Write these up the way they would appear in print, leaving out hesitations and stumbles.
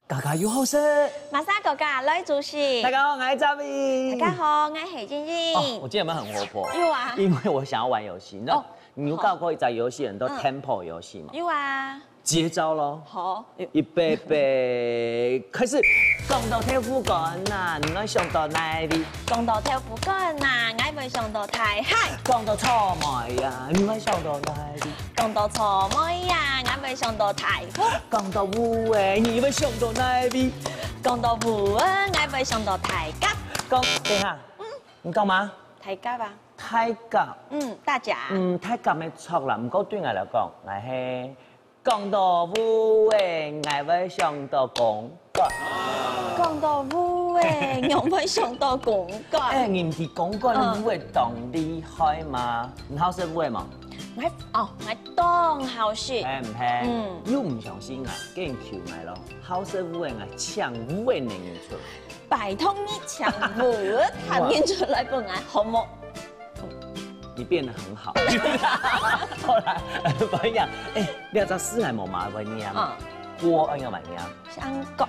家家有好事。马莎哥哥来主席。大家好，我是扎比。大家好，我是晶晶。我今天有没有很活泼？有啊。因为我想要玩游戏。你知道，你有搞过一只游戏，很多 tempo 游戏吗？有啊。接招咯。好。预备备，开始。讲到跳舞杆呐，你爱上到哪里？講到跳舞杆呐，我會上到太海。講到草莓呀，你愛上到哪里？講到草莓呀，我會上到太湖。講到舞誒，你會上到哪里？講到舞誒，我會上到太甲。等一下，你講嘛？太甲吧。太甲。大甲。太甲咪錯啦，唔過對我嚟講，我係講到舞誒，我會上到公館。講到舞誒，我會上到公館。你唔係公館舞誒當厲害嗎？你好識舞嗎？我當好識。唔係，又唔相信我，竟然求我咯。好識舞誒，我搶舞誒能力出。拜託你搶舞，探驗出來本來好冇？你變得很好。後來朋友，你有隻師係冇馬會念嗎？歌安有冇念？香歌。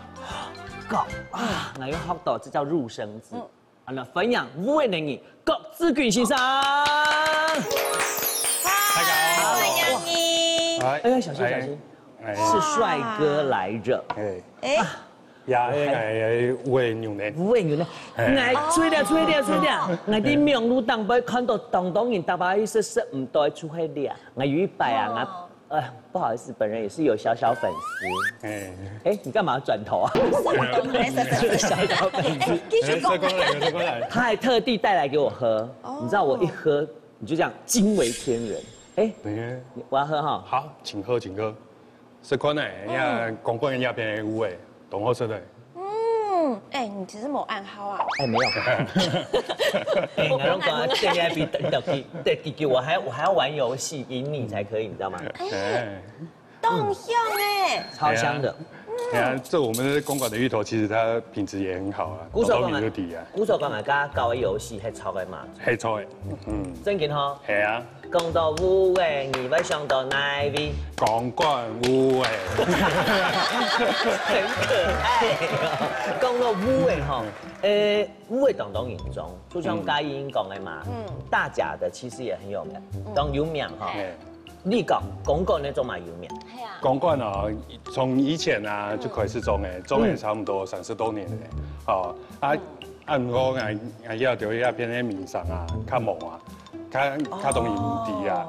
歌啊，我要學到，這叫入聲字。那分享舞嘅能力，郭志軍先生。大家好，歡迎你。哎，小心小心，是帥哥來着。呀，係舞嘅牛呢？舞嘅牛呢？我吹了，我啲名路當杯看到東東人，大把意思是唔對出去了。我有一擺啊，不好意思，本人也是有小粉絲。你幹嘛要轉頭啊？小粉絲，繼續講。他還特地帶來給我喝，你知道我一喝你就這樣驚為天人。我要喝哈。好，請喝。這款呢，呀，公館那邊的舞誒，懂好食的。你其實冇暗號啊？沒有。我都講現在比對，我還要玩遊戲，贏你才可以，你知道嗎？東香超香的。這我們公館的芋頭其實它品質也很好啊。鼓手講嘛，加搞個遊戲係超嘅嘛。係超嘅，真嘅嗬。係啊。講到舞誒，你會上到哪裡？公館舞誒。很可愛。講到舞誒嗬，舞誒當然中，就像嘉英講嘅嘛，大甲的其實也很有名，當有名哈。你講公館那種嘛有名。係啊。公館啊，從以前啊就開始種誒，種誒差唔多30多年誒，按我要到一邊嘅名上啊，較忙啊。他懂影笛啊，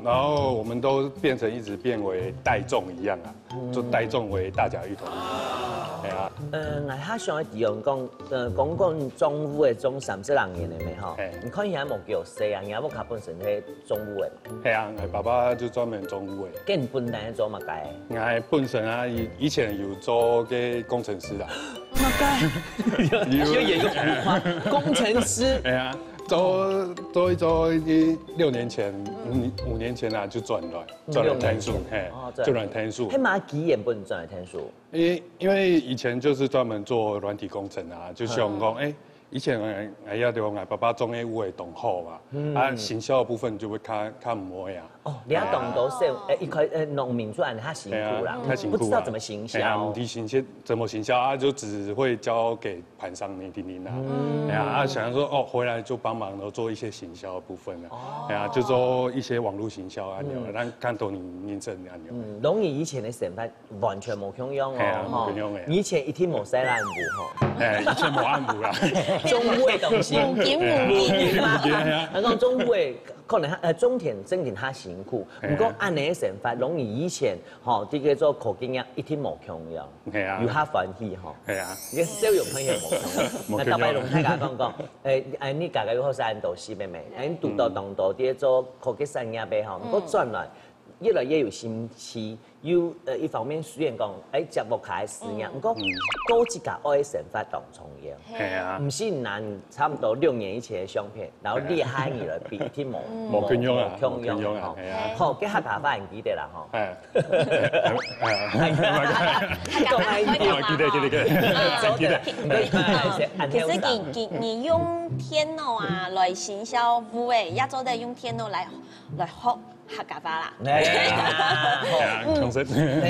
然後我們都變成一直變為帶種一樣啊，就帶種為大甲芋頭。我較想嘅地方講，公館種舞嘅種30人嘅咪嗬，你看現在冇叫細啊，而家冇佢本身係種舞嘅。係啊，我爸爸就專門種舞嘅。跟本身做乜解？我本身啊，以前有做嘅工程師啦。乜解？要演個浮誇工程師。係啊。做6年前、5年前啊，就轉了天數，就轉天數。係嘛幾年不能轉天數？因為以前就是專門做軟體工程啊，就想講以前我要對我爸爸種嘅舞會懂好嘛，行銷的部分就會較唔會啊。你要懂到一塊農民賺他辛苦啦，不知道怎麼行銷。怎麼行銷啊？就只會交給盤商那啲啦。想說回來就幫忙做一些行銷的部分啊。就做一些網絡行銷啊，讓看到你認證啊。農業以前嘅成分完全冇用冇用嘅。以前一天冇洗爛布嗬。以前冇暗布啦。中午嘅東西，冇見。我講中午嘅可能種田整田較辛苦，不過按你嘅成法，農業以前啲叫做科技啊，一天冇用樣，要較歡喜嗬。係啊，你少用朋友冇用。特別農大家講，你家己好曬到死咩咩？你讀到當到啲做科技產業嘅嗬，不過轉來越來越有興趣。一方面雖然講節目開始呀，不過高級嘅愛成法當重要。係啊，唔是難，差唔多6年以前嘅相片，然後厲害你來比天冇缺用啊，冇缺用啊，係啊。好，嘅客家話人記得啦，嗬。其實你用電腦啊來行銷舞誒，一早都用電腦來學。客家话啦。强势。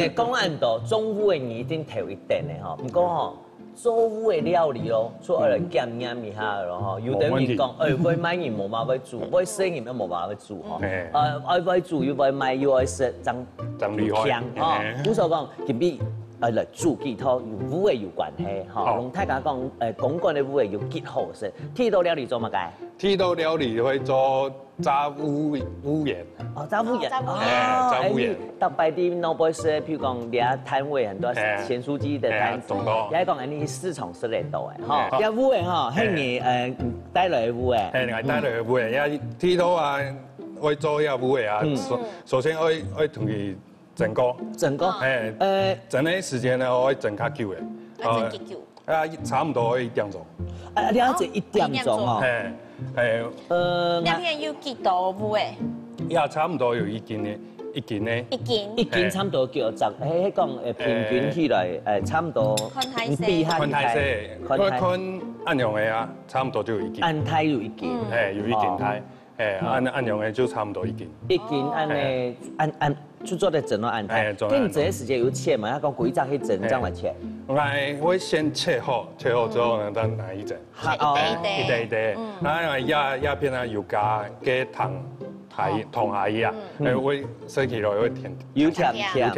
讲按到中午的你一定头一点的吼，不过吼。中午的料理咯，做来检验一下咯吼。有啲人讲，我买人冇办法煮，我生人都冇办法煮吼。我煮又我买又爱食张厉害吼。古所讲，特别来煮鸡汤有武味有关系吼。用大家讲，公馆的武味有极好食。剃刀料理做乜解？剃刀料理会做炸乌盐。哦，炸乌盐。炸乌盐。特别啲老百姓，譬如讲，啲摊位很多咸酥鸡的摊子，也讲你市场食得到的，吼。啲乌的吼，係你帶來的烏的。係帶來的烏的，也剃刀啊，我做下烏的啊。首先我同佢整過。整過。整的時間呢，我整較久的。整幾久？差唔多1點鐘。你要整1點鐘哦。兩片有幾多烏的？也差唔多有1斤的。一斤差唔多叫10，迄講平均起來差唔多。看太細，看按樣嘅啊，差唔多就有1斤。按胎有1斤，有1斤胎，按樣嘅就差唔多1斤。1斤按就做得整到按胎。跟你整嘅時間有切嘛？要講幾隻去整，這樣來切。我先切好之後呢，等拿一整。一袋，然後壓片啊，油加嘅糖。同下伊啊，會食起來會甜，有甜嘅啊。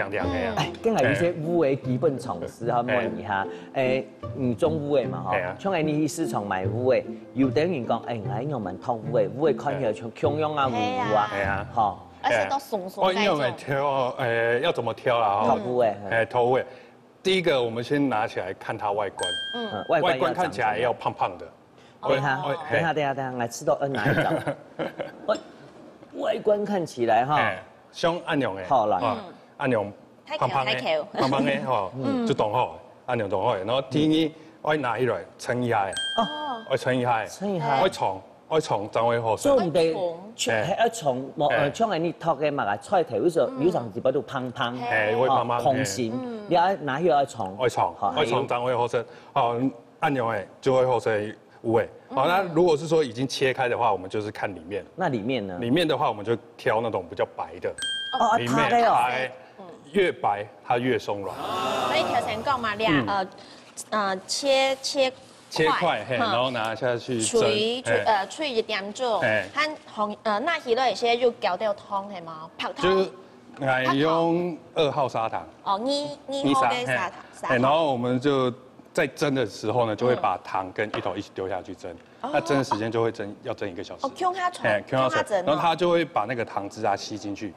跟係有些烏嘅基本常識，可問一下。種烏嘅嘛，嗬。像你去市場買烏嘅，有啲人講，我用問湯烏嘅，烏嘅看起來像芎藥啊、烏啊，係啊，嗬。而且都鬆鬆。我用嚟挑，要怎麼挑啦？頭烏嘅，頭烏。第一個，我們先拿起來看它外觀，外觀看起來要胖胖的。等下，我吃到哪一張？外觀看起來哈，像按樣嘅，好啦，按樣胖胖嘅，吼，就當好，按樣當好。然後第二，我拿起來稱一下，我稱一下，我床就會好食。做唔得，係一床將係你托嘅嘛，菜頭有時是不都胖胖，會胖胖，紅線，你要拿去一床，我床就會好食，按樣嘅就會好食。味，好，那如果是說已經切開的話，我們就是看裡面。那裡面呢？裡面的話，我們就挑那種比較白的。哦，它的哦。越白它越鬆軟。所以頭先講嘛，切塊，然後拿下去蒸。吹一點鐘，和紅那起了一些肉攪掉湯係嗎？泡湯。就是我用2號砂糖。哦，2號嘅砂糖。然後我們就。在蒸的時候呢，就會把糖跟芋頭一起丟下去蒸，那蒸的時間就會要蒸1個小時。哦，蒸它蒸，然後它就會把那個糖汁啊吸進去。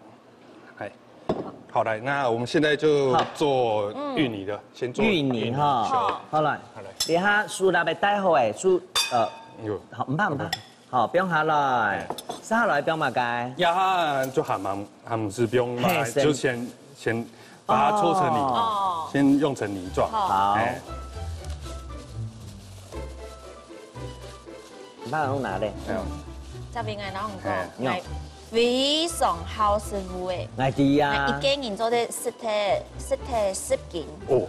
好來，那我們現在就做芋泥的，先做芋泥哈。好來，你下樹立咪帶好誒，樹好唔怕，好，不用下來，下來不用嘛該。呀，就還是不用嘛，就先把它搓成泥，先用成泥狀。好。把它弄哪裡？這邊係啷個？係非常好食嘅。係啲啊！一家人做得10斤。哦，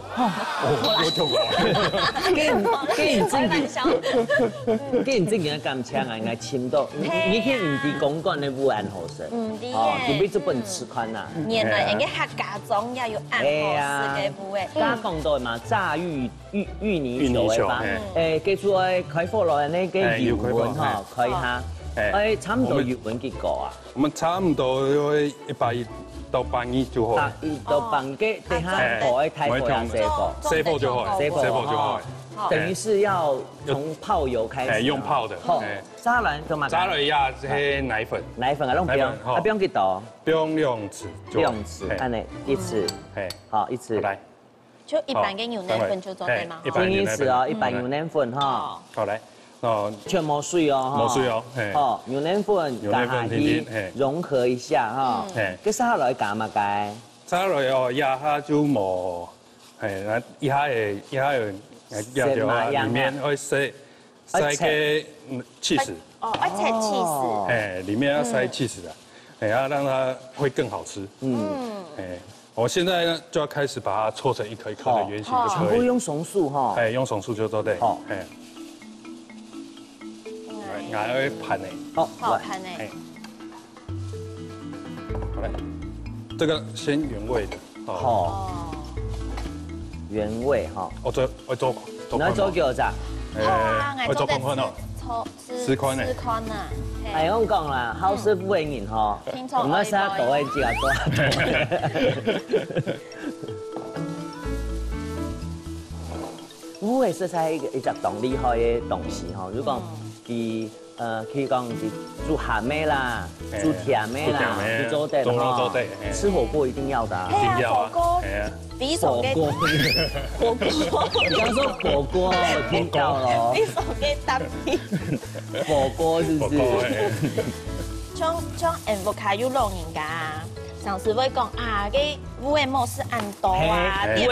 我做過。既然正經咁強啊，應該簽到。你去唔啲公館嘅烏安好食。唔啲嘅。你俾咗本吃寬啊！原來人家客家莊也有安好食嘅烏嘅。加講到嘛，炸芋泥球啊，記住開火來呢個油溫哈，開下。差唔多月份結果啊？我們差唔多110到120就好。110到120嘅，等下開太火啊，射火就好，射火就好。等於是要從泡油開始。用泡的。炸卵做乜？炸卵呀，這些奶粉。奶粉啊，都不用，不用幾多？不用2匙。2匙，按呢1匙。好，1匙。來。就一般嘅牛奶粉就做對嗎？1匙哦，一般牛奶粉哈。好來。哦，全冇水哦，冇水哦，哦，牛奶粉加下去融合一下哈，跟沙來加嘛該，沙來哦，壓下就冇，那一下壓掉啊，裡面會塞個cheese，哦，而且cheese，裡面要塞cheese的，要讓它會更好吃，我現在呢就要開始把它搓成一顆一顆的圓形就可以，全部用松樹哈，用松樹就都對，我會盤誒，好盤誒，好嘞，这个先原味的。好，原味哈。我做。你要做餃子？我做空寬哦。4塊呢？係咁講啦，好師傅嘅人嗬，唔該晒多嘅自己做。烏嘅色彩一隻當厲害嘅東西嗬，如果佢可以講是煮鹹味啦，煮甜味啦，煮粥底哈，吃火鍋一定要的。一定要啊！比手給火鍋，你剛說火鍋，我聽到了。比手給答比。火鍋是不是？將福卡要老人家，上次會講啊，啲烏嘅模式按多啊，澱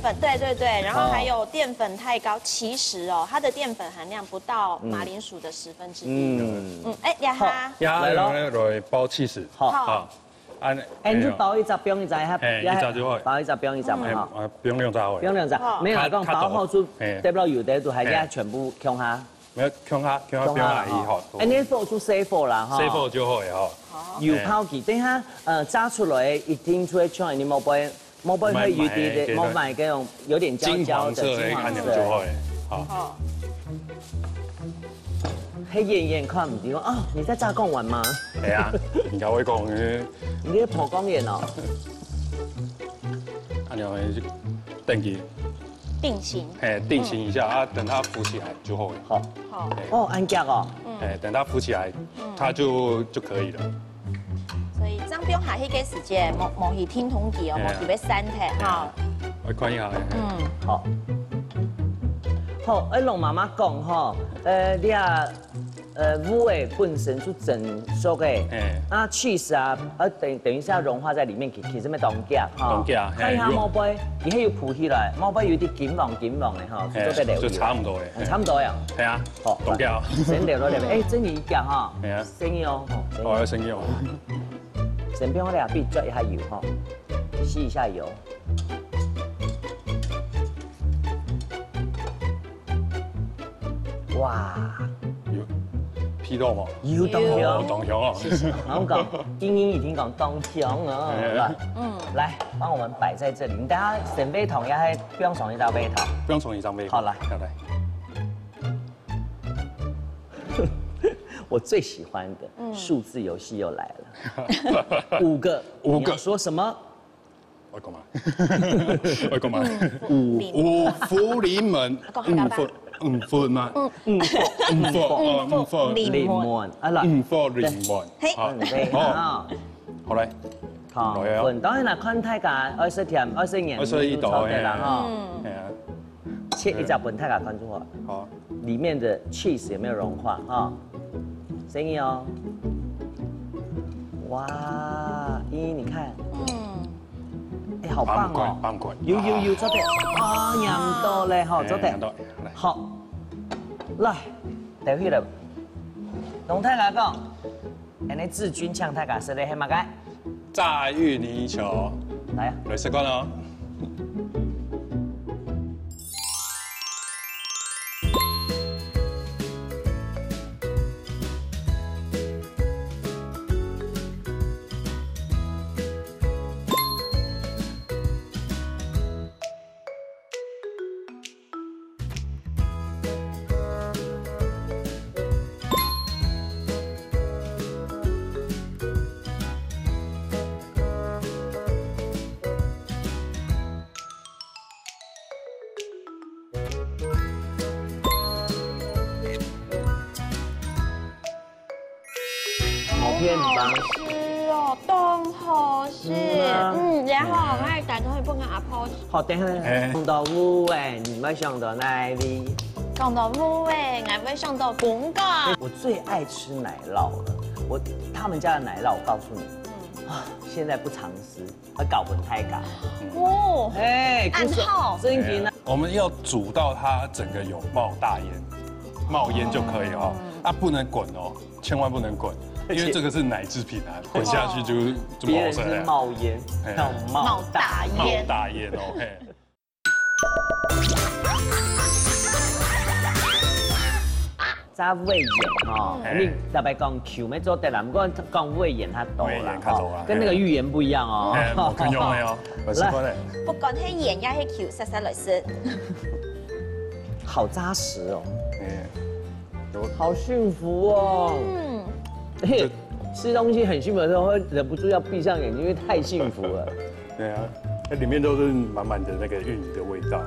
粉，對，然後還有澱粉太高，其實哦，它的澱粉含量不到馬鈴薯的1/10。呀哈，來包起司，好。你就包一隻，不用一隻，一隻就好。包一隻，不用一隻嘛，哈。不用兩隻好。不用兩隻，沒有講包好就得不了油的，就係嘅全部強下。沒有強下不用來以後。你火就細火啦，哈。細火就好嘅哈。油泡機，等下炸出來一定出來香，你冇杯會有啲的，冇買嗰種有點焦焦的金黃色。好。黑眼看唔到啊！你在炸貢丸嗎？係啊，而家會講嘅。你啲蒲公園哦。啊，然後定住。定型。定型一下啊，等它浮起來就好了。好。哦，安夾哦。等它浮起來，它就可以了。所以這樣不用下去嘅時間，冇去天筒機哦，冇去俾散體哈。我看一下。好。好，龍媽媽講吼，你啊，烏誒本身就整熟嘅，啊 cheese 啊，等於是要融化在裡面，其實咩凍夾哈，睇下毛杯，而且要鋪起來，毛杯有啲金黃嘅哈，做得嚟。就差唔多嘅。差唔多呀。係啊。好，凍夾。先掉落嚟，蒸完一夾哈。係啊。生意哦。我有生意哦。先俾我哋必抓一下油哈，吸一下油。哇！批到冇？要凍香，凍香哦。我講，英英已經講凍香了。來，幫我們擺在這裡。你等下準備桶，也係不用從一張杯頭。不用從一張杯。好來，我最喜歡的數字遊戲又來了。5個，你要說什麼？我講嘛？我講嘛？五福臨門。5福嘛？5福臨門。啊啦，5福臨門。好，好嘞。好，當然啦，看大家愛食甜，愛食鹽，愛食一道嘅啦哈。切一隻本太家看出來。好。裡面的 cheese 有沒有融化哈？聲音哦。哇，咦，你看。哎，好棒哦！有做得啊，飲到咧，好做得。好，來，等會了。同大家講，安尼志軍搶大家食咧係乜嘅？炸芋泥球。來啊！來食慣咯。偏方是哦，凍好食，然後我係大家可以幫我阿婆。好等下，講到烏誒，你會想到哪一味？講到烏誒，我會想到鳳糕。我最愛吃奶酪了，他們家的奶酪，我告訴你，現在不常吃，會搞混太嘎。哦，哎，暗號。真甜啊！我們要煮到它整個有冒大煙，冒煙就可以哦，啊不能滾哦，千萬不能滾。因為這個是奶製品啊，滾下去就別人是冒煙，要冒大煙。冒大煙哦，嘿。炸胃眼哈，你特别讲 Q 没做得啦，不过讲胃眼它多啦哈，跟那个芋圆不一样哦。冇可用的哦，我试过嘞。不管迄盐也迄 Q 塞塞来吃，好扎实哦，好幸福哦。嘿，吃东西很幸福的时候，会忍不住要闭上眼睛，因为太幸福了。对啊，那里面都是满满的那个芋泥的味道，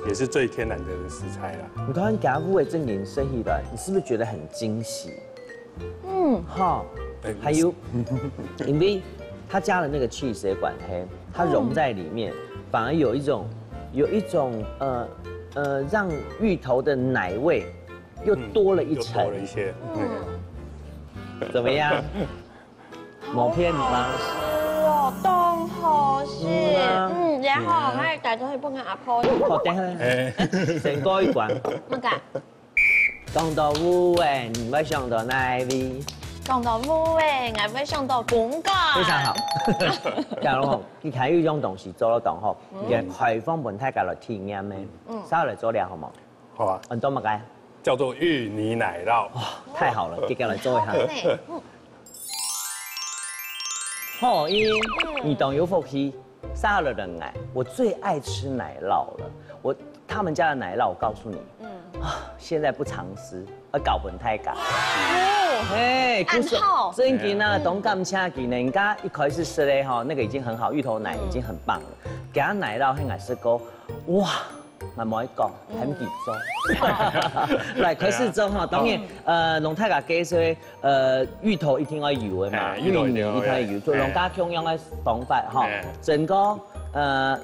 也是最天然的食材啦。你刚刚给他误会正经生意的，你是不是觉得很惊喜？哈，还有，因为它加了那个去血管黑，它融在里面，反而有一种让芋头的奶味又多了一层，多了一些。怎么样？某骗你吗？哦，冻好食，然後我哋帶咗去幫阿婆。好的，先過一關。乜㗎？講到烏誒，唔會上到奶味。講到烏誒，我會上到廣告。非常好。假如講，你睇呢種東西做得當好，嘅開放本太家來體驗咩？稍嚟做了好冇？好啊。很多乜嘅？叫做芋泥奶酪。太好了，給家來做一下。好，你懂有福氣，殺了人奶，我最愛吃奶酪了。他們家的奶酪，我告訴你，現在不常吃，搞本太假。哎，真嘅啊，懂咁恰嘅，人家一開始吃嘞哈，那個已經很好，芋頭奶已經很棒了。給他奶酪，很愛吃過，哇！慢慢講，很幾周。來開始之後，當然，農太家雞說，芋頭一定要油的嘛，芋泥一定要油，做農家共用的方法哈。整個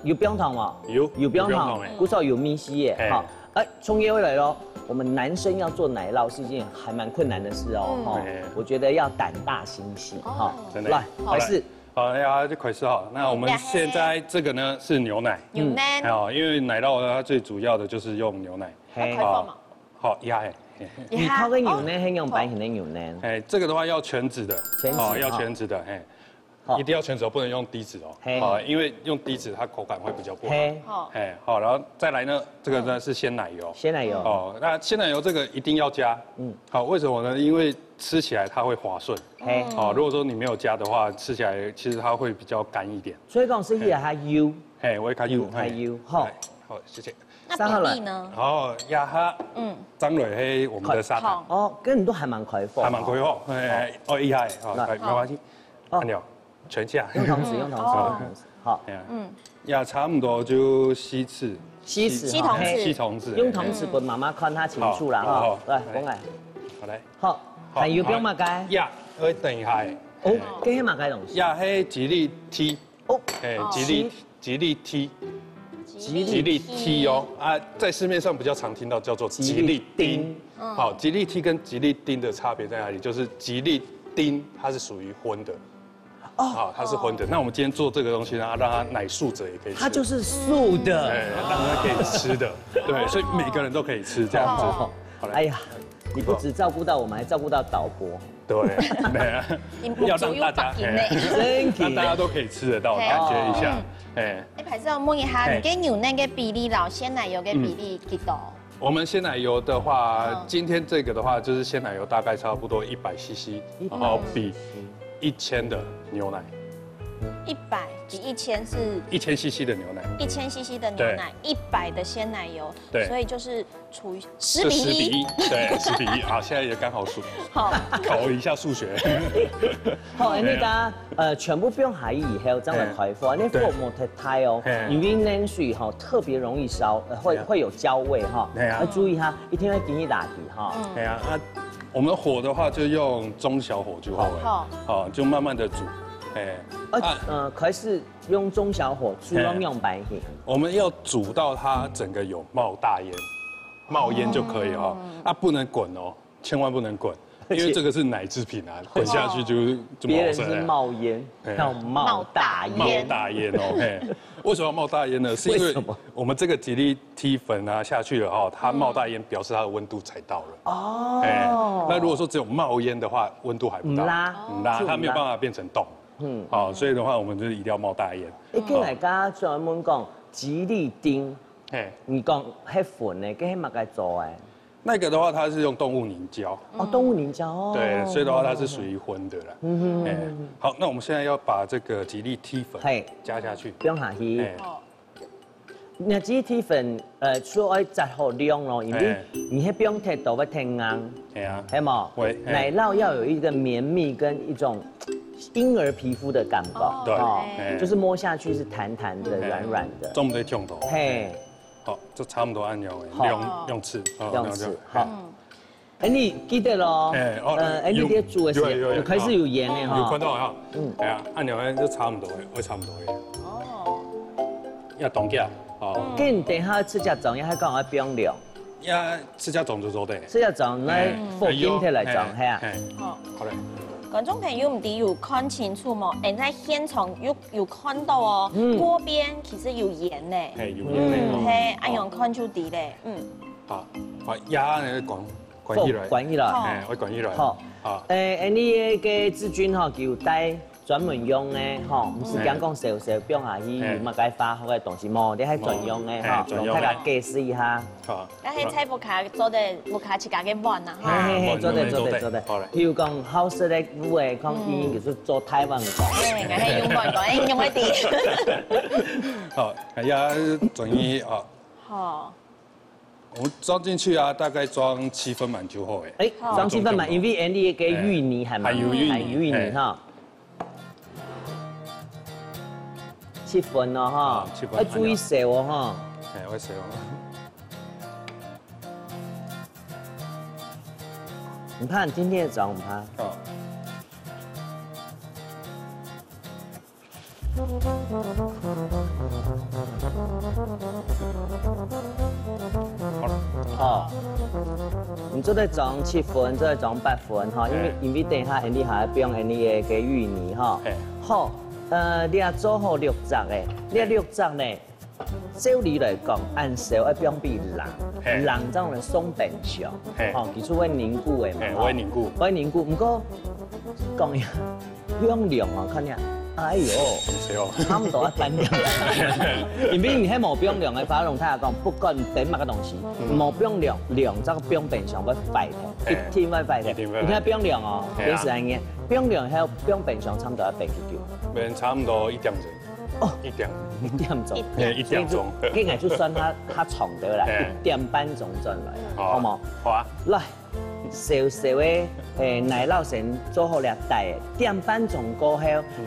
油不用糖嘛，油不用糖，不少油米稀耶哈。哎，從業回來咯，我們男生要做奶酪是一件還蠻困難的事哦哈。我覺得要膽大心細哈。真的。來，開始。好，呀，就開始好。那我們現在這個呢是牛奶。牛奶。好，因為奶酪它最主要的就是用牛奶。好，好壓哎。你掏個牛奶，係用白型的牛奶。哎，這個的話要全脂的。全脂。要全脂的，哎。一定要全脂哦，不能用低脂哦。好，因為用低脂它口感會比較不好。好，然後再來呢，這個呢是鮮奶油。鮮奶油。哦，那鮮奶油這個一定要加。好，為什麼呢？因為吃起來它會滑順。好，如果說你沒有加的話，吃起來其實它會比較乾一點。所以講是要它油。我會加油。加油。好，好，謝謝。那比例呢？好，壓下。張磊黑我們的砂糖。哦，跟你都還蠻開放。還蠻開放。厲害。好，沒關係。按鈕。全下用同時，好，呀，差不多就稀釋，稀同治，用同時，我媽媽看她清楚啦，哈，來，講嚟，好嘞，好，還有不用乜解？呀，我等一下，哦，這係乜解東西？呀，係吉利 T， 哦，吉利 T 哦，啊，在市面上比較常聽到叫做吉利丁，好，吉利 T 跟吉利丁的差別在哪裡？就是吉利丁它是屬於葷的。好，它是荤的。那我們今天做這個東西呢，讓它奶素者也可以吃。它就是素的，讓它可以吃的。對，所以每個人都可以吃這樣子。好嘞。哎呀，你不只照顧到我們，還照顧到導播。對，要讓大家，讓大家都可以吃得到，感覺一下。你還是要問一下，你跟牛奶嘅比例啦，鮮奶油嘅比例幾多？我們鮮奶油的話，今天這個的話，就是鮮奶油大概差不多100cc，然後比1000的牛奶，100比1000是1000cc 的牛奶，1000cc 的牛奶，100的鮮奶油，對，所以就是處於10比1，對，10比1，好，現在也剛好數，好，考一下數學。好，那個全部不用下衣以後，這樣來開火，那火冇太太哦，因為冷水哈特別容易燒，會有焦味哈，要注意哈，一定要緊一打底哈。對啊，我們火的話就用中小火就好了，好，就慢慢的煮，可是用中小火，不用白火。我們要煮到它整個有冒大煙，冒煙就可以哈，不能滾哦，千萬不能滾，因為這個是奶製品啊，滾下去就別人是冒煙，要冒大煙。冒大煙哦，為什麼要冒大煙呢？是因為我們這個吉利 T 粉啊下去了哈，它冒大煙表示它的溫度才到了。哦。那如果說只有冒煙的話，溫度還不到。它沒有辦法變成凍。好，所以的話，我們就一定要冒大煙。跟大家專門講吉利丁，你講迄粉呢，跟迄乜嘅做誒？那个的话，它是用动物凝胶。哦，动物凝胶哦。对，所以的话它是属于荤的啦。好，那我们现在要把这个吉利梯粉加下去。不用下去。那吉利梯粉，所爱摘好量咯，因为你迄不用太多，要太硬。系啊。系嘛？奶酪要有一个绵密跟一种婴儿皮肤的感觉。对。就是摸下去是弹弹的、软软的。中不痛头。嘿。好，就差不多按钮用刺，用刺，好。哎，你记得咯？你在煮的时候有开始有盐的哈。有看到哈？哎呀，按钮就差不多，会差不多的。哦。要冻起来，哦。跟等下吃只粽，还讲要不用凉。呀，吃只粽就做的。吃只粽来放今天来粽，系啊。好嘞。观众朋友唔知有看清楚冇？在现场有看到哦，锅边其实有盐呢。係有鹽嘅。係，按樣看出啲咧。好，我壓你關起來。關起來。我關起來。好。你嘅志軍吼叫帶專門用嘅吼，唔是講小小變下去有乜解化學嘅東西冇，你係專用嘅吼，用大家解釋一下。好。喺菜脯卡做的脯卡自家嘅碗啊，哈。做得。譬如講好食嘅卤嘅，講已經叫做做台灣講。我係用碗講，用一啲。好，係啊，終於啊。好。我們裝進去啊，大概裝7分滿就好誒。裝7分滿，因為你嘅芋泥係咪？係芋泥哈。7分咯哈，要注意燒哦哈。係，我燒。唔怕，你今天的粽唔怕。哦，你做得裝7分，做得裝8分哈，因為等下你還要用你嘅芋泥哈。好，你要做好6隻嘅，你6隻呢，照理來講，按燒要用比冷這種嚟鬆變上，哦，其實會凝固嘅嘛，會凝固，唔過講呀，用量啊，看下。哎呦，差唔多一分鐘。因為你喺冇冰涼嘅法龍太下講，不管點乜嘅東西，冇冰涼，涼則個冰變上會壞嘅，一天會壞嘅。你睇冰涼哦，變是安嘅，冰涼喺冰變上差唔多要8個鐘。變差唔多1點鐘。哦，1點鐘。1點鐘。今日就算他重得啦，1點半鐘轉來，好冇？好啊。來。小小的奶酪先做好了帶1點半鐘過後，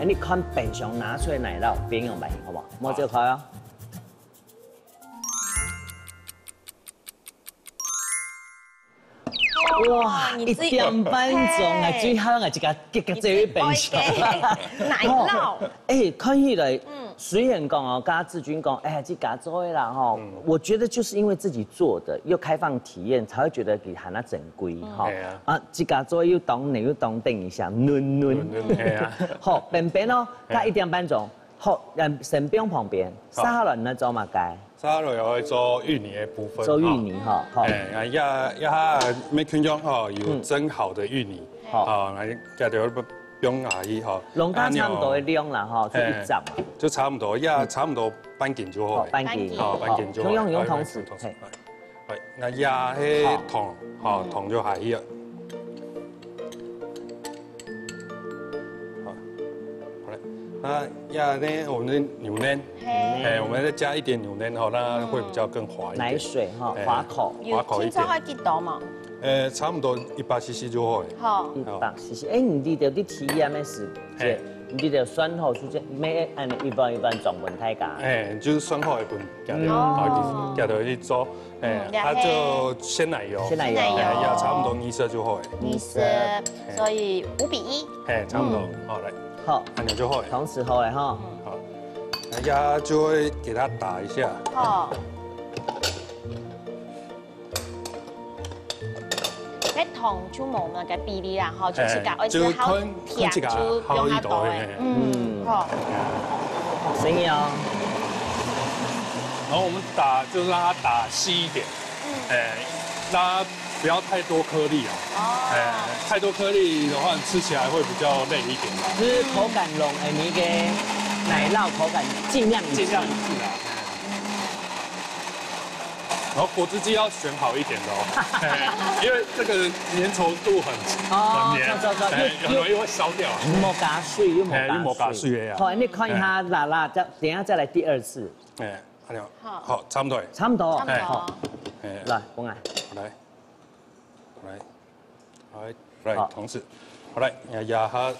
你看冰箱拿出來奶酪邊用咪，好唔好？摸就開啊！哇！1點半鐘係最香嘅，一個最冰箱。奶酪。看起來。雖然講哦，剛剛志軍講，哎，自家做的啦哈，我覺得就是因為自己做的，又開放體驗，才會覺得給喊它整規哈。啊，自家做又當你又當等一下，嫩。好，邊邊哦，加1點半鐘，好，神冰旁邊，沙拉呢做乜解？沙拉又可以做芋泥的部分。做芋泥哈，好。每圈裝哈有蒸好的芋泥，好，來加條冰下去哈。龍家差唔多嘅量啦哈，就1針。就差唔多，差唔多半斤就好。半斤，半斤就好。用湯匙。係，那壓係糖，糖就下去啊。好嘞，那壓呢，我們的牛奶，我們再加一點牛奶哈，那會比較更滑一點。奶水哈，滑口一點。聽說要幾多嘛？差不多100cc 就好。好，100cc。你哋啲體驗嘅時節。你哋選好出隻咩？按一般總分太價。就是選好一份，加到去做，它就鮮奶油，也差不多2色就好。2色，所以5比1。差不多，好來。好，按鈕就好。同時好嘞哈。好，那壓就會給它打一下。好。糖就冇那個比例啦，哈，就是講，而且好甜，就用它多嘅。好。聲音哦。然後我們打，就是讓它打細一點，讓它不要太多顆粒啊。太多顆粒的話，吃起來會比較累一點。就是口感濃，你嘅奶酪口感盡量一致啊。然后果汁机要选好一点的哦，因为这个粘稠度很黏，很容易会烧掉。莫加水，又莫加水呀。好，你看一下辣，等下再来第二次。哎，好，差不多。差不多。好。来，公爱。来，同时，好来，压下。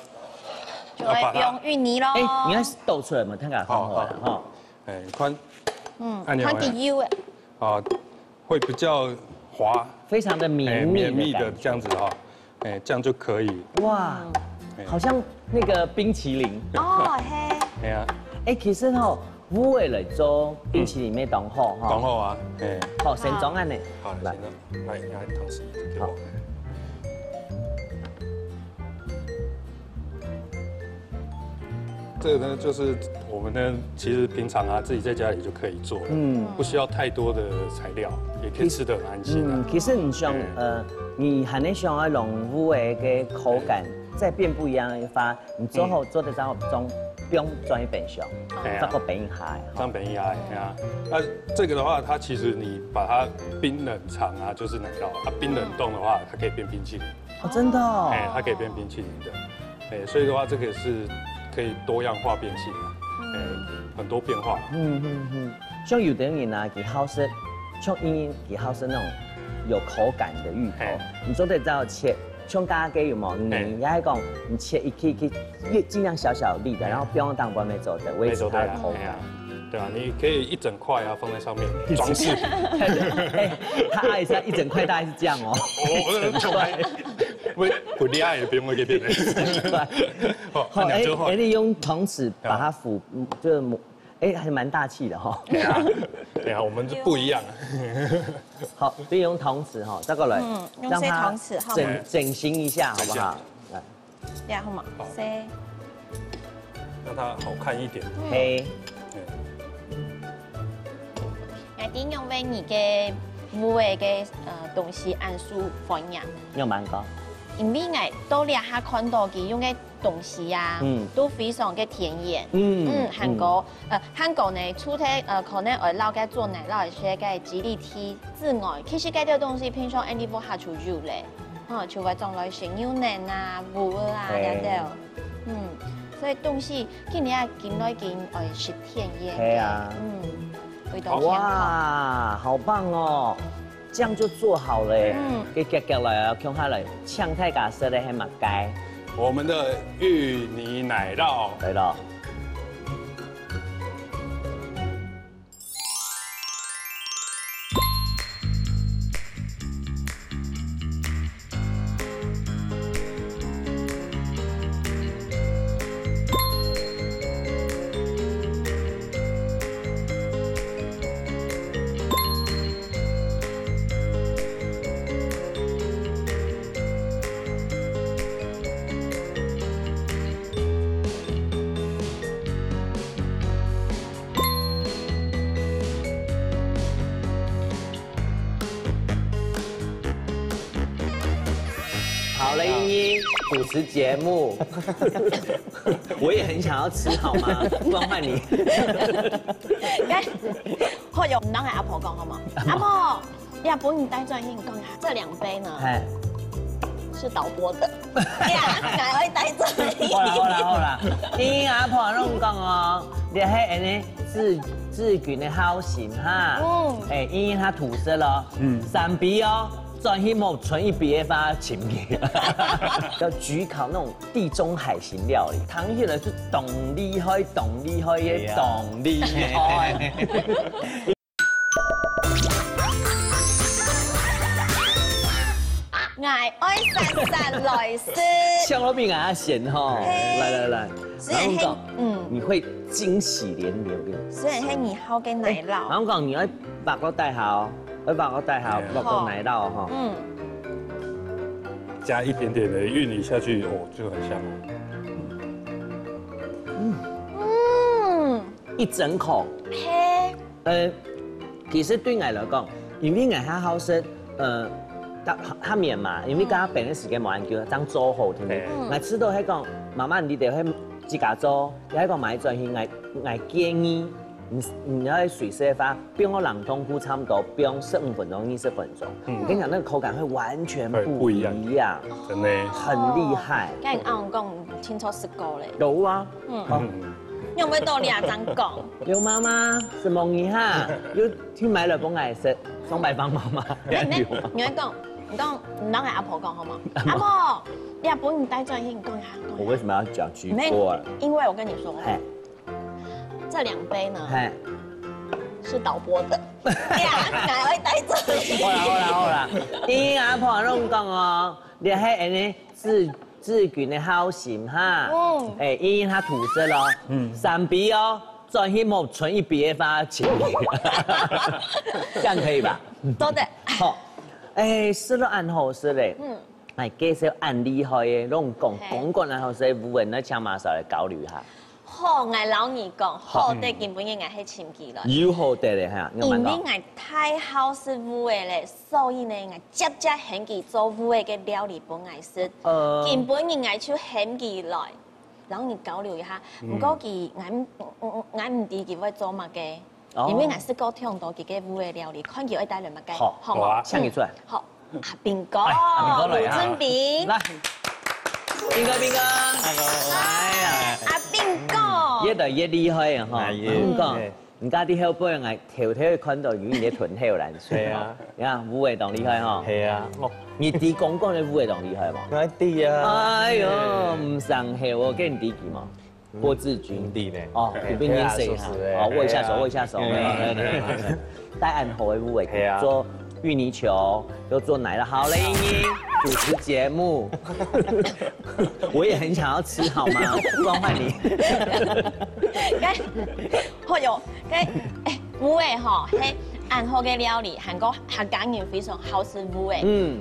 就会用芋泥喽。哎，你看倒出来嘛，看看放好了哈。哎，宽，宽底 U 哎。啊，会比较滑，非常的绵密的这样子哈，哎，这样就可以。哇，好像那个冰淇淋。哦嘿。哎呀，哎，其实哈，乌为了做冰淇淋的同好哈。同好啊，哎。好，先装安呢。好，来，来，同时给我。这个呢，就是我们呢，其实平常啊，自己在家里就可以做了，不需要太多的材料，也可以吃得很安心啊。其实你想，你还能想要用乌的个口感再变不一样的话，你做好做的装不用装一本小，这个本嗨，装本嗨啊。那这个的话，它其实你把它冰冷藏啊，就是奶酪；它冰冷冻的话，它可以变冰淇淋。哦，真的哦。哎，它可以变冰淇淋的。哎，所以的话，这个是。可以多样化变性啊，很多变化。像有的人啊，给好吃，像给好吃那种有口感的芋头，你做得到切，像咖喱有冇？你也讲你切一颗，越尽量小粒的，然后不用当外面做的，维持它的口感。对啊，你可以一整块啊放在上面装饰。他爱吃一整块，大概是这样哦。一整块。不厉害也不用会给别人。好，哎，你用铜匙把它抚，就是磨，哎，还蛮大气的哈。对啊，我们就不一样。好，所以用铜匙哈，再过来，用这铜匙好吗？整形一下好不好？来，呀，好嘛，这，让它好看一点。嘿。我哋用为你嘅每位嘅东西按数分样。用蛮高。因为我到俩下看到佢用嘅东西啊，都非常嘅甜艳。韓國呢，除咗可能我撈嘅做奶酪一些嘅吉利體之外，其實嗰啲東西平常安利不下出肉咧，除咗種類型牛奶啊、牛啊嗰啲，所以東西今年見來見是甜艳嘅，味道甜。哇，好棒哦！这样就做好了耶，给夹夹来啊，放下来，呛太假色的黑马街。我们的芋泥奶酪来了。好了，茵茵主持节目，我也很想要吃，好吗？不然换你。或者唔当系阿婆讲好吗？阿婆，呀，帮你带转先讲下，这2杯呢是导播的。呀，我会带转。好啦，茵茵阿婆拢讲哦，你系安尼志群的好心哈。哎，茵茵她吐色了，3笔哦。转去某存一笔发请你，要焗烤那种地中海型料理，汤起来是懂厉害也懂厉害。爱爱散来吃，像我比俺咸哈，来，然后讲，你会惊喜连连，我跟你。虽然是你好嘅奶酪，然后讲你要把我带好，把我带好，把我奶酪哈。加一点点的芋泥下去，哦，就很香哦。一整口。嘿。其實對我來講，因為我較好食，較綿嘛，因為家病嘅時間冇人叫，當做好添。我吃到迄個媽媽，你哋去自家做，有一個買轉去，我建議你要水色发，不用冷冻库差不多，不用15分钟、20分钟。我跟你讲，那个口感会完全不一样，真的很厉害。跟人阿讲清楚10個咧。有啊，有冇到2張講？有妈妈是梦怡哈，又去买了本爱食，送拜访妈妈。你講，唔當係阿婆講好嗎？阿婆，你阿婆唔帶轉去，你講下。我為什麼要講居鍋啊？因為我跟你說，這2杯呢是導播的，哪會帶轉？好啦，你阿婆攏講哦，你係安尼自群的好心哈，因他吐色咯，3筆哦，轉去某存1筆的發錢，這樣可以吧？多的。好，吃了按好吃嘞，介紹按厲害的，攏講然後是有人來搶馬上來考慮下。好，我老二講，好的根本應該係簽記啦。有好的嘞嚇，因為我太好食烏嘅咧，所以呢我接興記做烏嘅料理本來是，根本應該就興記來，老二交流一下。唔過佢我唔知佢會做乜嘅，因為我是個聽到佢嘅烏嘅料理，看佢會帶來乜嘅，好冇？唱佢出來。好，阿邊個？盧俊炳。來，邊個？阿邊個？越來越厲害啊！哈，咁講，人家啲後輩人係條條看到語言屯後難說啊！你看吳偉棟厲害哈？係啊，你啲講講你吳偉棟厲害嘛？我啲啊！哎呦，唔上後我跟你啲幾嘛？郭志軍啲咧，哦，你邊年誰哈？哦，握一下手，帶暗號嘅吳偉做芋泥球，又做奶的好嘞，主持節目，我也很想要吃，好嗎？光換你。好喲，烏誒吼，係暗號嘅料理，韓國客家人非常好食烏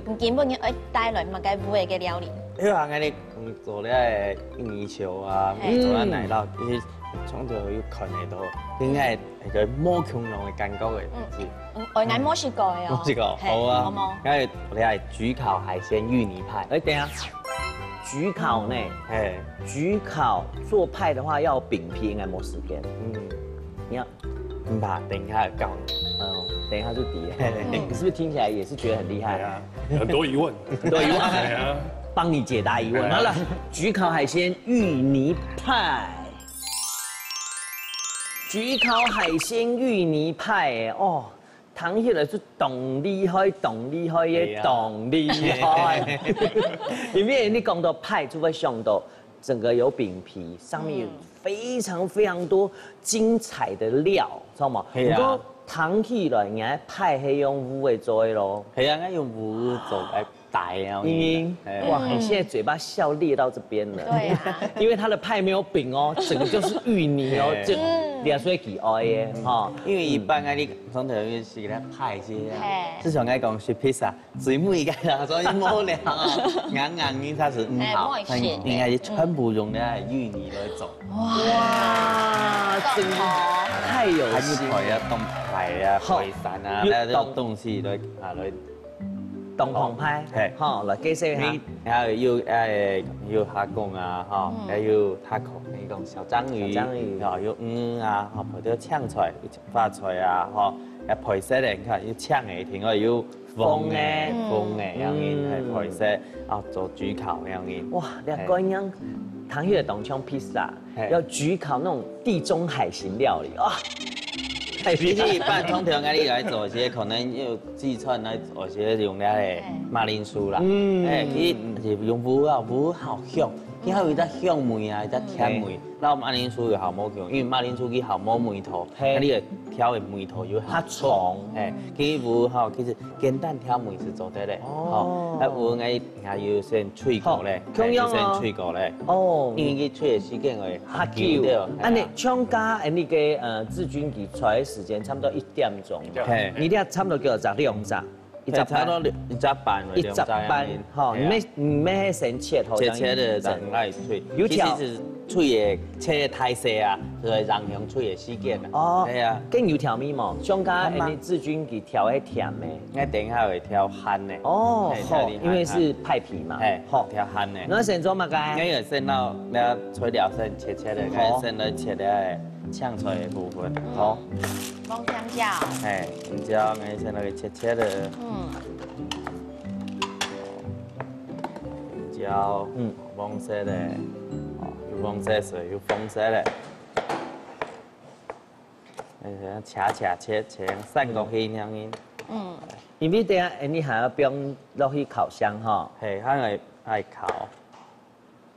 誒，基本要帶來乜嘅烏嘅料理。因為我哋做咧芋泥球啊，做咧奶酪，啲從頭要看嚟到，應該係個魔強龍嘅感覺嘅。我啱冇試過哦。冇試過，好啊。好冇？因為我哋係焗烤海鮮芋泥派。等下，焗烤呢？焗烤做派的話要有餅皮，應該冇時間。你要唔怕，等一下教你。等一下就底。你是不是聽起來也是覺得很厲害啊？很多疑問，幫你解答疑問。好了，焗烤海鮮芋泥派。焗烤海鮮芋泥派哦，談起來就懂厲害也懂厲害。因為你講到派，就會想到整個有餅皮，上面有非常多精彩的料，知道嗎？不過談起來，人家派係用烏嚟做的咯。係啊，用烏做嚟大啊。哇，你現在嘴巴笑裂到這邊了。對啊。因為它的派沒有餅哦，整個就是芋泥哦，就裂水幾愛耶，哈。因為一般你通常是咧派些啊，至少愛講是披薩，最美嘅啦，所以冇料硬的它是唔好，應該是全部用咧芋泥來做。哇，真太有心了。東派啊，海產啊，呢種東西來東航派，嚇來介紹下，然後要蝦公啊，嚇，還有塔口那種小章魚，然後有啊，嚇配到青菜、花菜啊，嚇，誒配色咧，你看要青嘅，另外要風嘅，樣嘢係配色，啊做焗烤樣嘢。哇，你講樣，唐月東昌披薩，要焗烤那種地中海型料理啊。比起一般通常你來做些，可能要自創來做些用咧個馬鈴薯啦，佢是用烏好香，佢還有一隻香味啊，一隻甜味。然後馬鈴薯又好冇用，因為馬鈴薯佢好冇梅頭，你個挑的梅頭又較重，佢烏吼其實簡單挑梅是做得咧，吼，啊烏我要先吹過咧，先吹過咧，因為佢吹的時間會較久。啊，你廠家你嘅志軍佢出來時間差不多1點鐘，你啲差不多叫做12隻。差不多1隻半，吼，唔咩先切好，切的整來脆，有條是脆的，切的太細啊，就係讓香脆的時間啦。哦，係啊，跟油條咪嘛，上家你志軍佢調係甜的，我等下會調鹹的。哦，好，因為是派皮嘛，好調鹹的。那先做乜嘅？我要先攞吹料先切的，我先來切的呛菜的部分，好，蒙香蕉，嘿，香蕉，我先来切切的，香蕉，黄色的，有黄色水，有红色的，切三角形那样。因为等下你还要用落去烤箱哈，嘿，还爱烤，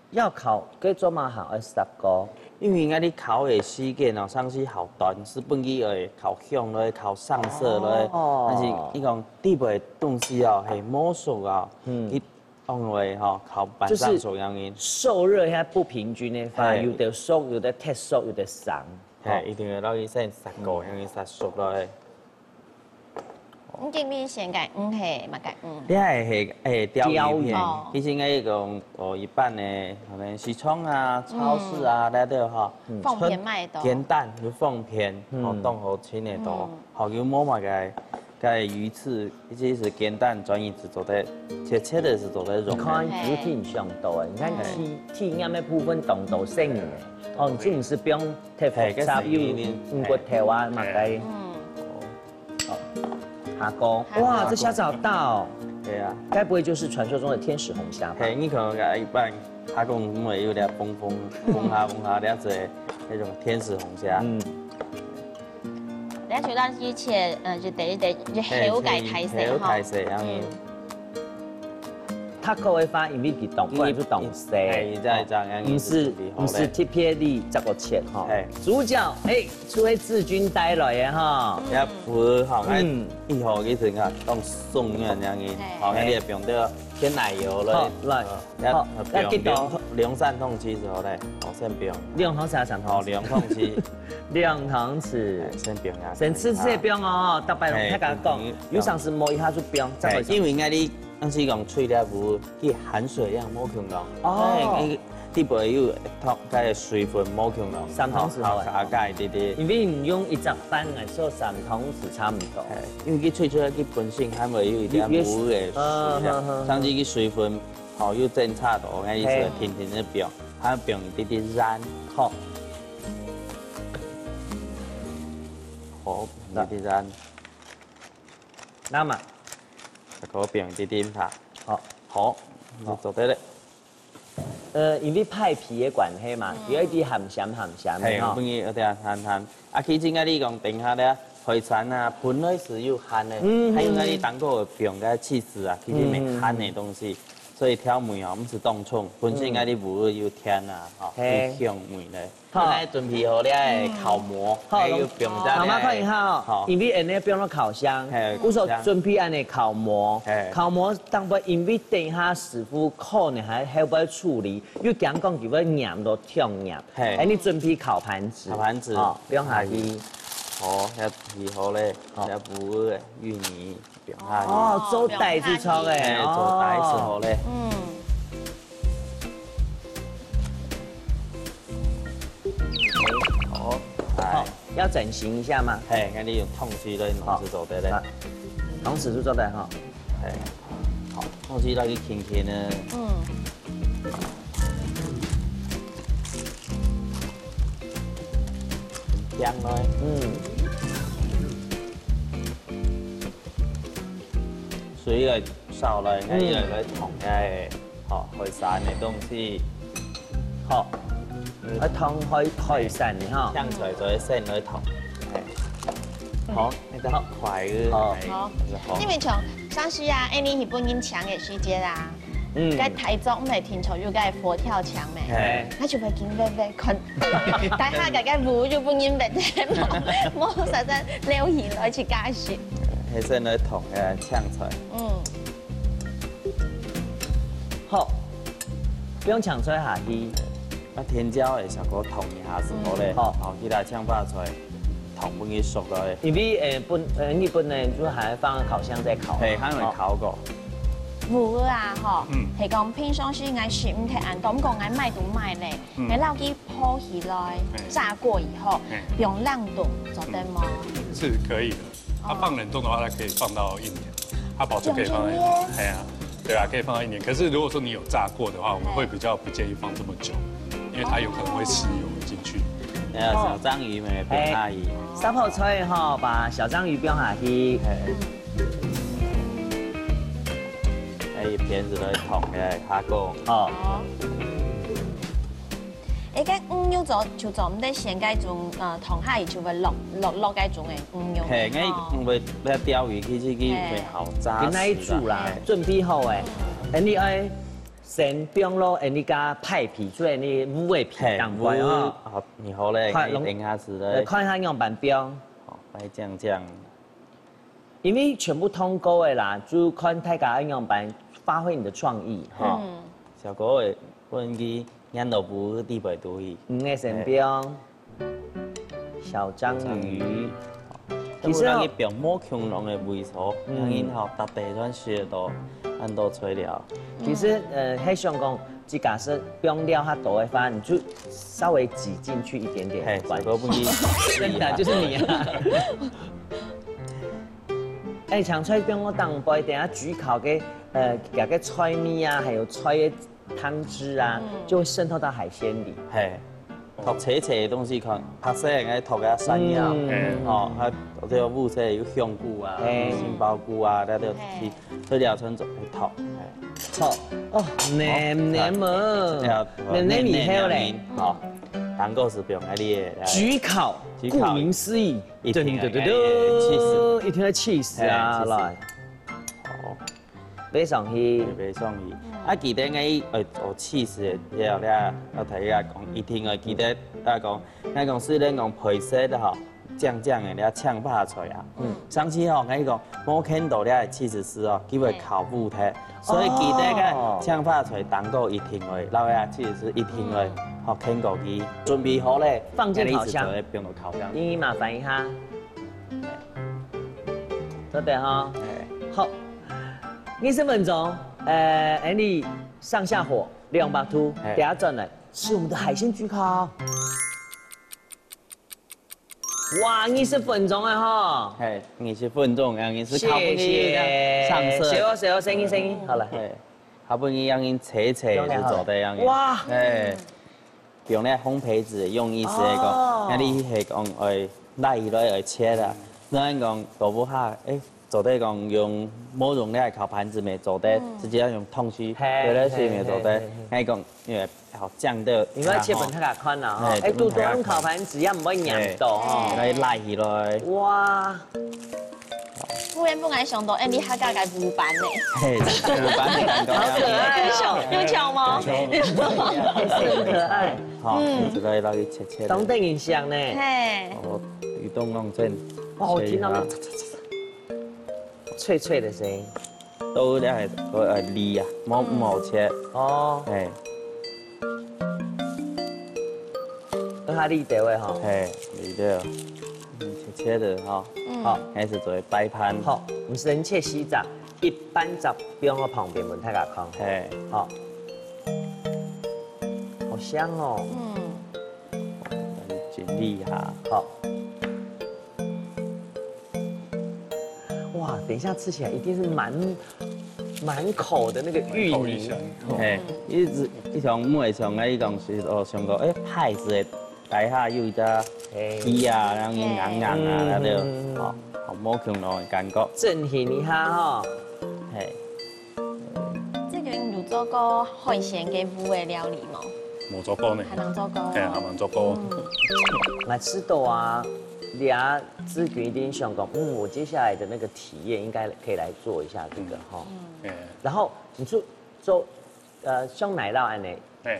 要烤给做嘛好要10个，因为你烤的时间哦，上是好短，是本去会烤香咧，烤上色咧，但是伊讲底部的东西哦，系摸熟啊，伊用为吼烤板上所样因，受热现在不平均的话，有的熟，有的太熟，有的散，嘿，一定要落去先杀过，让伊杀熟落去。你今面先改系嘛改你系鲷鱼片，以前个讲一般的可能西窗啊、超市啊那都哈，凤片卖的，煎蛋有凤片，好冻好清的多，好有摸嘛个鱼翅，一是煎蛋转移制作的，切的是做的肉。你看鱼挺上多的，你看体验的部分动到生的，哦，你这不是不用太复杂，用过台湾嘛该。阿公，哇，这虾子好大哦！对啊，该不会就是传说中的天使红虾吧？嘿，你可能一般阿公会有点风下了子那种天使红虾。你除咱以前就第口解睇食口解食，它口味发因为佢懂，不然就懂谁？不是特别的这个切哈。主角出去志军带来的哈，也不好，以后其实啊当送样样嘅，好，你也不用到添奶油了，来，要记得2、3汤匙之后咧，我先不用。2汤匙还是3汤匙？2汤匙，2汤匙，先不用呀。先吃这不用哦，大白龙太敢讲，有上次摸一下就不用，因为应该你。但是讲脆了不，去含水量摸强咯。哦，底部有汤，个水分摸强咯。3汤匙好，加盖啲啲。因为你用1只班来做3汤匙差唔多。因为佢脆出来，佢本身还会有一点糊嘅水量，甚至佢水分好有正差多，个意思甜甜的表，还表一啲啲染。好，好，一啲染。那么。嗰邊啲點下，好，做得咧。因為派皮嘅關係嘛，有一啲鹹鹹係，有啲有啲鹹。啊，其實你講定下咧，海產啊，本來是有鹹嘅，還有嗰啲當個用嘅起司啊，其實沒鹹嘅東西，所以調味哦，唔是當沖，本身嗰啲無有甜啊，有香味咧。好，準備好咧烤膜，還有不用在。媽媽看一下哦，因為不用到烤箱，我說準備安尼烤膜，烤膜當不因為等下師傅可能還不會處理，因為講佢會黏到跳黏，你準備烤盤子，不用下去。好，一好咧，一補嘅芋泥，不用下去。哦，做袋子炒嘅，做袋子好咧。好，要整形一下吗？嘿，那你用痛击来弄子做的嘞，弄子就做的哈。嘿，好，痛击来去轻轻呢。香嘞。水来烧来，那你来烫嘅，好，海產嘅東西，好。一湯開散的哈，香菜做一先來燙，好，你得快嘅，好，因為從上次啊，你日本人搶嘅時節啊，該台中唔係天朝要該佛跳牆咩？那就咪見咩群，大下個個舞日本人咪冇實在留意來去解説。係先來燙嘅香菜，好，不用搶菜下去。啊，甜椒會小可燙一下子好咧，好，其他搶把菜燙不易熟落去。因為日本呢就還放烤箱再烤，係，還會烤過。舞啊，吼，係講平常時愛食唔係按咁講愛賣都賣咧，你撈啲泡起來，炸過以後，不用冷凍，做得嗎？是可以的，它放冷凍的話，它可以放到1年，它保證可以放到1年，係啊，對啊，可以放到1年。可是如果說你有炸過的話，我們會比較不建議放這麼久。因為它有可能會吸油進去，小章鱼咪变下去。三泡菜哈，把小章鱼变下去。哎，片子来烫嘅下锅。哦。誒，個魚肉就做唔得先嗰種糖下就會落嗰種嘅魚肉。係，我要釣魚去自己會好扎實。跟那煮啦，準備好誒，你愛先冰咯，你加派皮出來，你烏嘅皮當歸哦。好，然後咧，等下子咧，看下樣板冰。好，來醬。因為全部通過的啦，就看大家樣板發揮你的創意哈。小哥會問佢。腌豆腐地北都去，嘅成冰，小章魚，其實佢表摸恐龍嘅味素，然後搭地轉雪多，很多材料。其實喺香港，只假設冰料它多的話，你就稍微擠進去一點點。小哥不易，真的就是你啊！哎，像菜冰我當杯，等下焗烤嘅加個菜米啊，還有菜嘅湯汁啊，就會滲透到海鮮裡。係，托斜斜嘅東西，看拍色嘅托嘅山藥，哦，還有烏色有香菇啊、杏鮑菇啊，嗰啲材料全做去托。錯哦，黏黏啊，黏黏以後咧，哦，蛋糕是不用嗰啲嘅。焗烤，顧名思義，一聽到氣死啊來。買上去，啊，記得我做起司嘅時候咧，我睇下講，一聽我記得講雖然講配色的吼，醬嘅咧搶拍出啊，上次吼講我看到咧起司師哦，佢會烤布貼，所以記得個搶拍出蛋糕一聽佢，老呀起司師一聽佢，學聽過佢準備好咧，放進烤箱，放到烤箱。英語麻煩一下，得的哈，好。20分鐘，Andy 上下火2百度，等下轉來吃我們的海鮮焗烤。哇，20分鐘啊哈！係20分鐘，讓人是謝謝上色。謝我聲音，好了。好不容易讓人切是做得讓人。哇！誒，用咧烘焙紙用意是講，那你係講誒拉起來嚟切啦，那講豆腐蝦誒。做得講用冇用咧烤盤子咪做得，直接用湯匙，有咧水咪做得。係講因為好醬的。因為切本太夾寬啦，誒都多用烤盤子，也唔會粘到哦。可以拉起來。哇！忽然不敢想到，Andy 他家嘅舞板呢？舞板嘅蛋糕。好可愛有巧嗎？很可愛。好，就可以攞去切。當燈影相呢？係。哦，移動弄陣。哇，我聽到那脆脆的聲音，都咧係粒啊，冇好切哦。係，等下粒條嘅哈。係，粒條，切的哈。好，開始做擺盤。好，唔是人切西雜，一般雜邊個旁邊門太夾康。係，好，好香哦。盡力下。好。哇，等一下吃起來一定是滿口的那個芋泥。係，一種每種嘅一種是我想過，海子嘅底下有一隻魚啊，然後硬硬啊，那啲，好冇恐龍嘅感覺。正氣一下哈。係。這個有做過海鮮嘅烏嘅料理嗎？冇做過呢。還能做過。係啊，還能做過。來吃到啊！倆諮詢一定想講，我接下來的那個體驗應該可以來做一下這個哈。然後你做像奶酪安呢，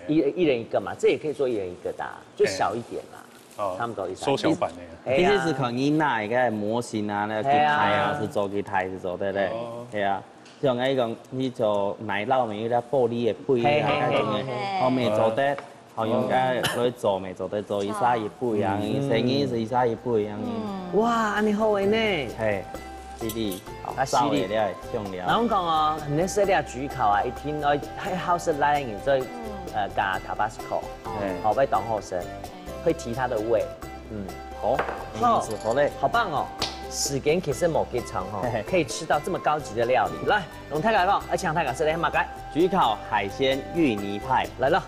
一人一個嘛，這也可以做一人一個的，就小一點啦，差不多縮小版的。其實是可以拿一個模型啊，那個台啊，是做給台是做的嘞。係啊，像那個你做奶酪咪有啲玻璃嘅杯啊，嗰種嘅，後面做得。好用嘅，攞去做咪做得做一沙一杯啊，成件是一沙一杯啊。哇，你好嘅呢？係，呢啲sau嘅咧係香料。嗱，我講哦，你食啲焗烤啊，一天我喺好食拉然之後加 Tabasco， 好味當好食，會提它的味。好，好嘞，好棒哦！時間其實冇幾長哦，可以吃到這麼高級的料理。來，用太改講，而且太改食咧，馬改焗烤海鮮芋泥派來了。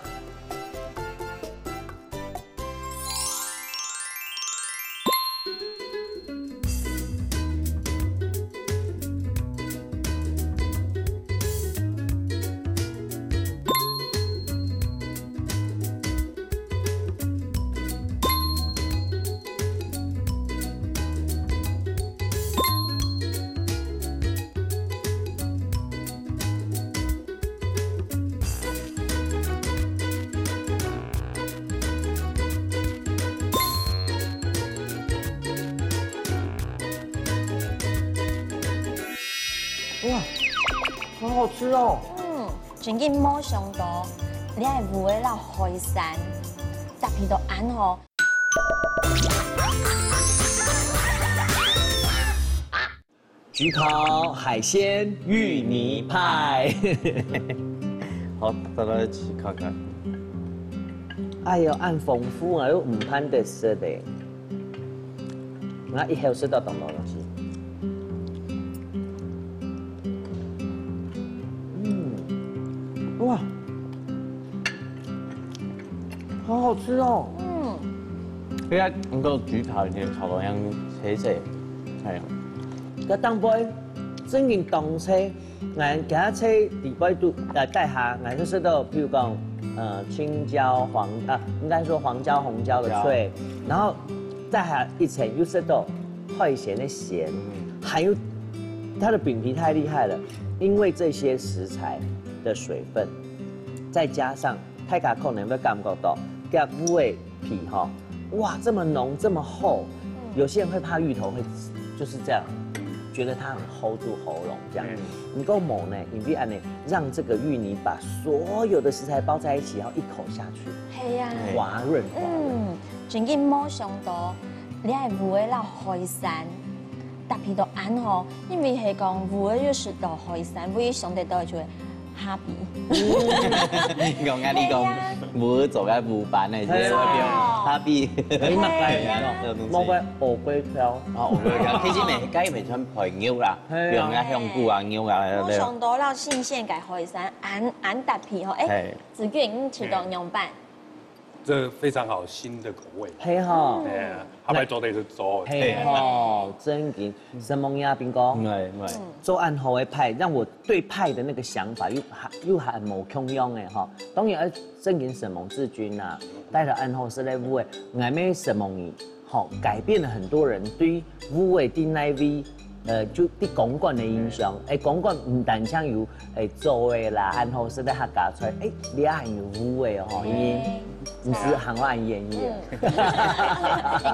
哇，好好吃哦。真紧冇上多，你系唔会落海山，特别到暗吼。焗烤海鲜芋泥派。好，再来吃看看。哎呦，按丰富啊，又唔攀得食的。我一口吃到东东东西。哇，好好吃哦。依家咁個主頭嘅頭腦樣寫寫，係啊。個當杯真正當車，俺其他車底杯都帶下，俺就吃到，譬如講青椒應該說黃椒、紅椒的脆，然後再下一層又吃到派鹹的鹹，還有它的餅皮太厲害了，因為這些食材的水分，再加上太卡扣，你有沒有感覺到？這烏味皮哈，哇，這麼濃這麼厚，有些人會怕芋頭會就是這樣。覺得它很 hold 住喉嚨，這樣，你夠猛呢，你必按呢，讓這個芋泥把所有的食材包在一起，然後一口下去，係啊，滑潤。真緊冇上到，你係唔會落海山，特別到暗吼，因為係講唔會要食到海山，會上得到就係蝦皮。講啱你講，冇做嘅無版嘅，即係蝦皮。你乜雞？冇嘅鵝龜條。哦，鵝龜條，其實咪雞咪穿培牛啦，用嘅香菇啊牛啊。冇上到到新鮮嘅海山，暗特別吼，子娟已經吃到牛板。这非常好，新的口味。係哈。係啊，後尾做地就做。係哈，真嘅。什麼呀，斌哥？係。做暗號嘅派，讓我對派的那個想法又還冇窮樣嘅哈。當然，正經沈蒙志軍啊，帶着暗號是來烏誒，俺們沈蒙伊，好改變了很多人對烏誒啲那味。就啲公館的印象，公館唔單止有做嘅啦，然後是咧客家菜，你也係有烏嘅哦，伊唔是行話演繹。人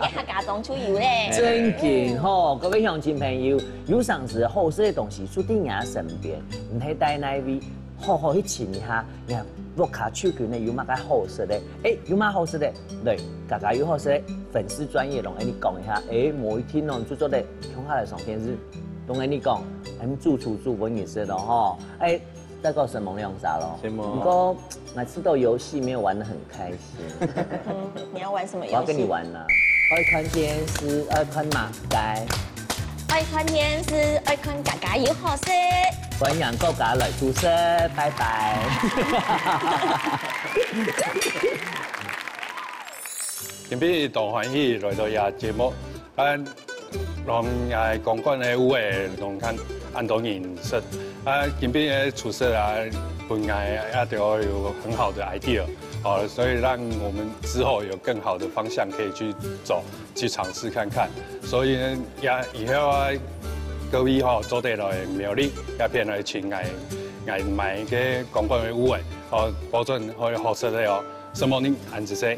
家客家當初有咧。真勁吼，各位鄉親朋友，有上次好食嘅東西，注定喺身邊，唔睇帶那味，好去親一下，你看落卡手拳咧有乜嘅好食咧？有乜好食咧？對，家家有好食咧。粉絲專業攏，你講一下，某一天哦，就做咧，恐下來上電視，攏你講，主廚我也是咯吼，再個什麼用啥咯？不過每次都遊戲沒有玩得很開心。你要玩什麼遊戲？我要跟你玩啦，愛看電視，愛看馬街，愛看電視，愛看家家有好食。歡迎各家來煮食，拜拜。今日大歡喜來到呢節目，讓公館嘅烏誒同看很多認識。今日嘅廚師啊，本來也都有很好的 idea，所以讓我們之後有更好的方向可以去走，去嘗試看看。所以呢，以後啊，各位做得來苗栗一片來請嗌買嘅公館嘅烏誒，保證可以好食的哦。什麼呢？按住先。